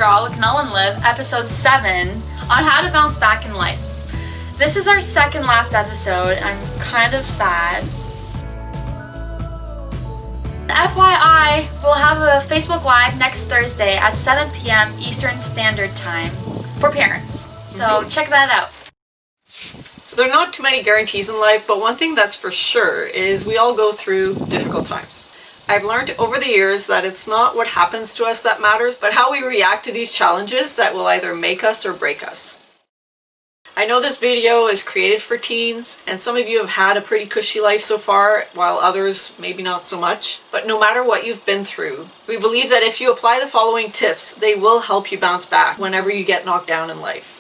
Girl with Mel and Liv, episode 7, on how to bounce back in life. This is our second last episode. I'm kind of sad. FYI, we'll have a Facebook Live next Thursday at 7 p.m. Eastern Standard Time for parents. So check that out. So there are not too many guarantees in life, but one thing that's for sure is we all go through difficult times. I've learned over the years that it's not what happens to us that matters, but how we react to these challenges that will either make us or break us. I know this video is created for teens, and some of you have had a pretty cushy life so far, while others maybe not so much. But no matter what you've been through, we believe that if you apply the following tips, they will help you bounce back whenever you get knocked down in life.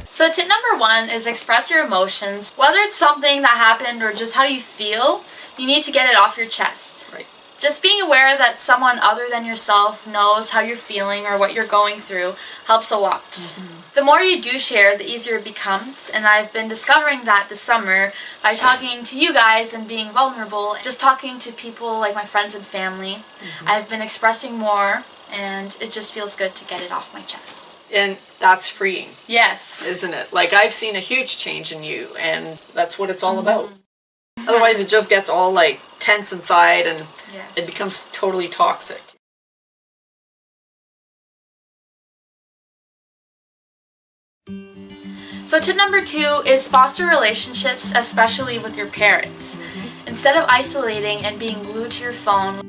So tip number 1 is express your emotions. Whether it's something that happened or just how you feel, you need to get it off your chest. Right. Just being aware that someone other than yourself knows how you're feeling or what you're going through helps a lot. The more you do share, the easier it becomes, and I've been discovering that this summer by talking to you guys and being vulnerable, just talking to people like my friends and family. I've been expressing more, and it just feels good to get it off my chest. And that's freeing. Yes. Isn't it? Like, I've seen a huge change in you, and that's what it's all about. Otherwise, it just gets all, like, tense inside, and it becomes totally toxic. So tip number 2 is foster relationships, especially with your parents. Instead of isolating and being glued to your phone,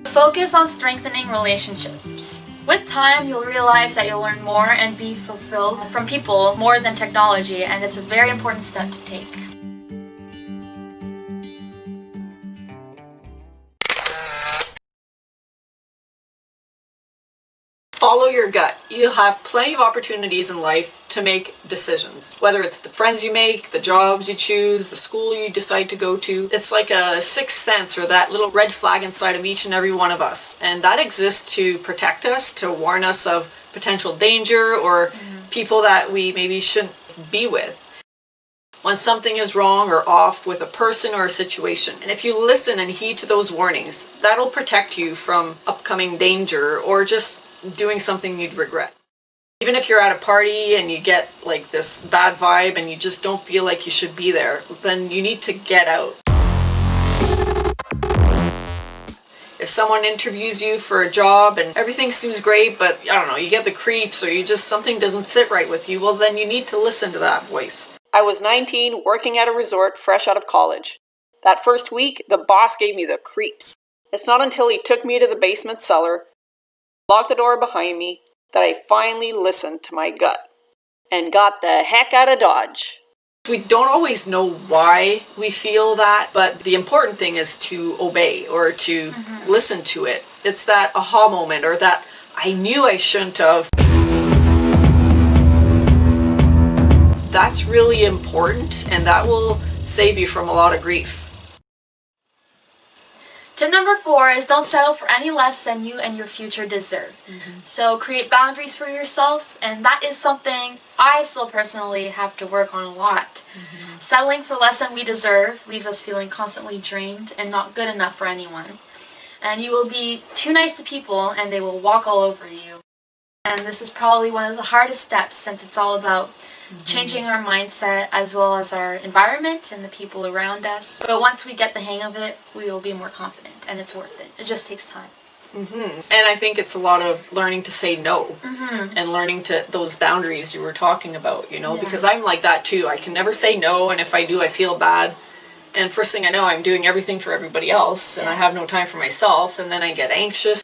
focus on strengthening relationships. With time, you'll realize that you'll learn more and be fulfilled from people more than technology, and it's a very important step to take. Follow your gut. You'll have plenty of opportunities in life to make decisions. Whether it's the friends you make, the jobs you choose, the school you decide to go to. It's like a sixth sense, or that little red flag inside of each and every one of us. And that exists to protect us, to warn us of potential danger or people that we maybe shouldn't be with. When something is wrong or off with a person or a situation. And if you listen and heed to those warnings, that'll protect you from upcoming danger or just doing something you'd regret. Even if you're at a party and you get like this bad vibe and you just don't feel like you should be there, then you need to get out. If someone interviews you for a job and everything seems great, but I don't know, you get the creeps or something doesn't sit right with you, well then you need to listen to that voice. I was 19, working at a resort fresh out of college. That first week, the boss gave me the creeps. It's not until he took me to the basement cellar, locked the door behind me, that I finally listened to my gut and got the heck out of Dodge. We don't always know why we feel that, but the important thing is to obey or to listen to it. It's that aha moment, or that I knew I shouldn't have. That's really important, and that will save you from a lot of grief. Tip number 4 is don't settle for any less than you and your future deserve. So create boundaries for yourself, and that is something I still personally have to work on a lot. Settling for less than we deserve leaves us feeling constantly drained and not good enough for anyone. And you will be too nice to people and they will walk all over you. And this is probably one of the hardest steps, since it's all about changing our mindset as well as our environment and the people around us. But once we get the hang of it, we will be more confident, and it's worth it. It just takes time. And I think it's a lot of learning to say no and learning to those boundaries you were talking about, because I'm like that too. I can never say no, and if I do, I feel bad. And first thing I know, I'm doing everything for everybody else, and I have no time for myself, and then I get anxious.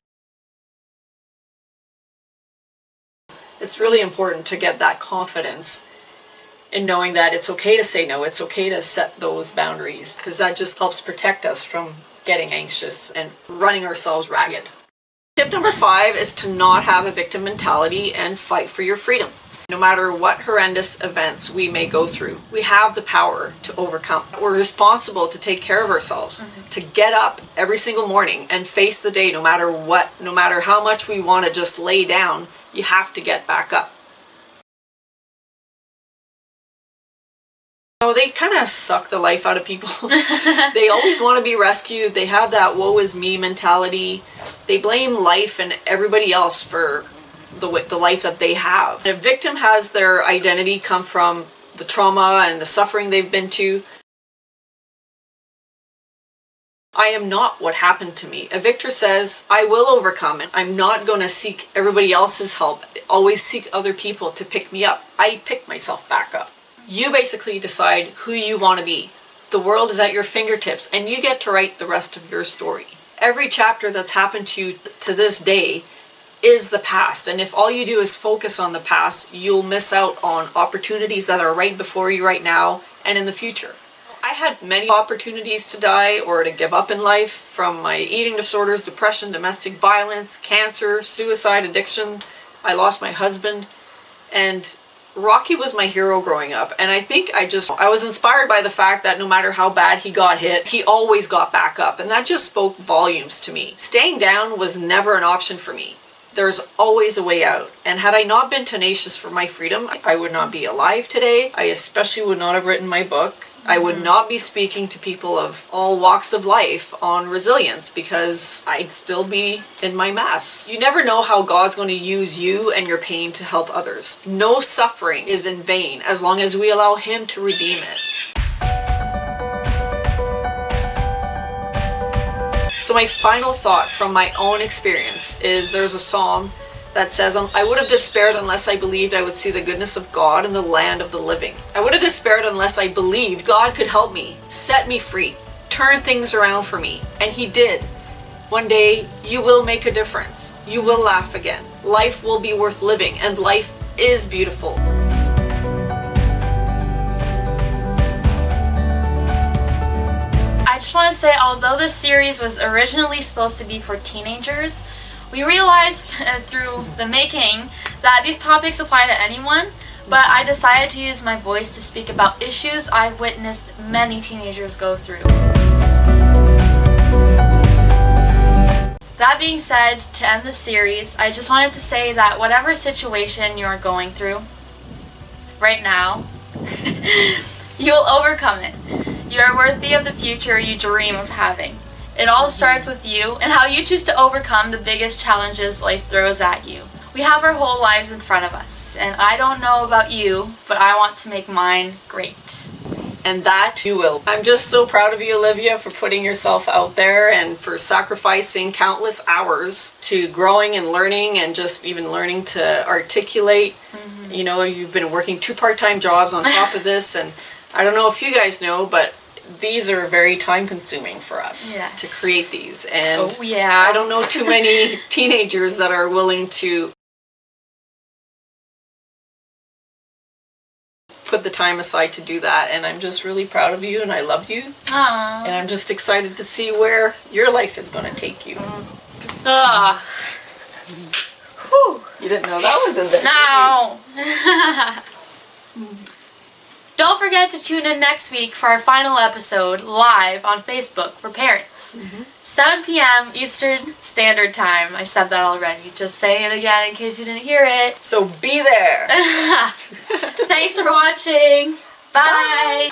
It's really important to get that confidence in knowing that it's okay to say no, it's okay to set those boundaries, because that just helps protect us from getting anxious and running ourselves ragged. Tip number 5 is to not have a victim mentality and fight for your freedom. No matter what horrendous events we may go through, we have the power to overcome. We're responsible to take care of ourselves, to get up every single morning and face the day no matter what, no matter how much we want to just lay down. You have to get back up. Oh, they kind of suck the life out of people. They always want to be rescued. They have that woe is me mentality. They blame life and everybody else for the life that they have. A victim has their identity come from the trauma and the suffering they've been to. I am not what happened to me. A victor says, I will overcome it. I'm not going to seek everybody else's help. Always seek other people to pick me up. I pick myself back up. You basically decide who you want to be. The world is at your fingertips, and you get to write the rest of your story. Every chapter that's happened to you to this day is the past, and if all you do is focus on the past, you'll miss out on opportunities that are right before you right now and in the future. I had many opportunities to die or to give up in life, from my eating disorders, depression, domestic violence, cancer, suicide, addiction. I lost my husband, and Rocky was my hero growing up, and I think I was inspired by the fact that no matter how bad he got hit, he always got back up, and that just spoke volumes to me. Staying down was never an option for me. There's always a way out, and had I not been tenacious for my freedom, I would not be alive today. I especially would not have written my book. I would not be speaking to people of all walks of life on resilience, because I'd still be in my mess. You never know how God's going to use you and your pain to help others. No suffering is in vain as long as we allow Him to redeem it. So my final thought from my own experience is there's a psalm that says, I would have despaired unless I believed I would see the goodness of God in the land of the living. I would have despaired unless I believed God could help me, set me free, turn things around for me. And He did. One day, you will make a difference. You will laugh again. Life will be worth living, and life is beautiful. I just want to say, although this series was originally supposed to be for teenagers, we realized through the making that these topics apply to anyone, but I decided to use my voice to speak about issues I've witnessed many teenagers go through. That being said, to end the series, I just wanted to say that whatever situation you're going through right now, you will overcome it. You are worthy of the future you dream of having. It all starts with you and how you choose to overcome the biggest challenges life throws at you. We have our whole lives in front of us, and I don't know about you, but I want to make mine great. And that you will. I'm just so proud of you, Olivia, for putting yourself out there and for sacrificing countless hours to growing and learning, and just even learning to articulate. Mm-hmm. You know, you've been working 2 part-time jobs on top of this, and I don't know if you guys know, but these are very time-consuming for us to create these. And I don't know too many teenagers that are willing to put the time aside to do that. And I'm just really proud of you, and I love you. Aww. And I'm just excited to see where your life is going to take you. Whew. You didn't know that was in there. No. Don't forget to tune in next week for our final episode live on Facebook for parents. 7 p.m. Eastern Standard Time. I said that already. Just say it again in case you didn't hear it. So be there. Thanks for watching. Bye.